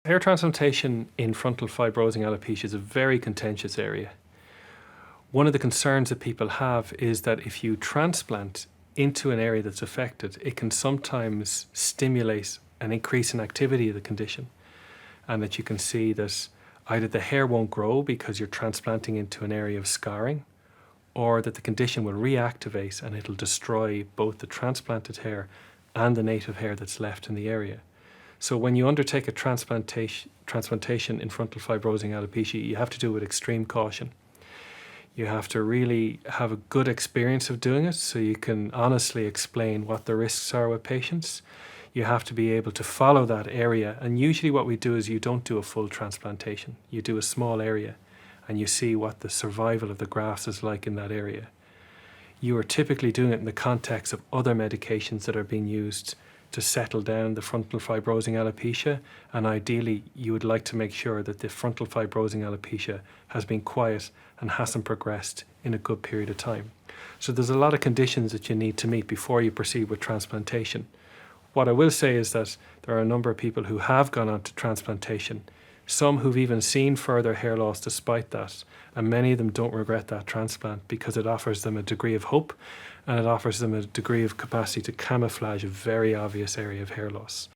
Hair transplantation in frontal fibrosing alopecia is a very contentious area. One of the concerns that people have is that if you transplant into an area that's affected, it can sometimes stimulate an increase in activity of the condition, and that you can see that either the hair won't grow because you're transplanting into an area of scarring, or that the condition will reactivate and it'll destroy both the transplanted hair and the native hair that's left in the area. So when you undertake a transplantation in frontal fibrosing alopecia, you have to do it with extreme caution. You have to really have a good experience of doing it so you can honestly explain what the risks are with patients. You have to be able to follow that area, and usually what we do is you don't do a full transplantation. You do a small area and you see what the survival of the grafts is like in that area. You are typically doing it in the context of other medications that are being used to settle down the frontal fibrosing alopecia, and ideally you would like to make sure that the frontal fibrosing alopecia has been quiet and hasn't progressed in a good period of time. So there's a lot of conditions that you need to meet before you proceed with transplantation. What I will say is that there are a number of people who have gone on to transplantation, some who've even seen further hair loss despite that, and many of them don't regret that transplant because it offers them a degree of hope and it offers them a degree of capacity to camouflage a very obvious area of hair loss.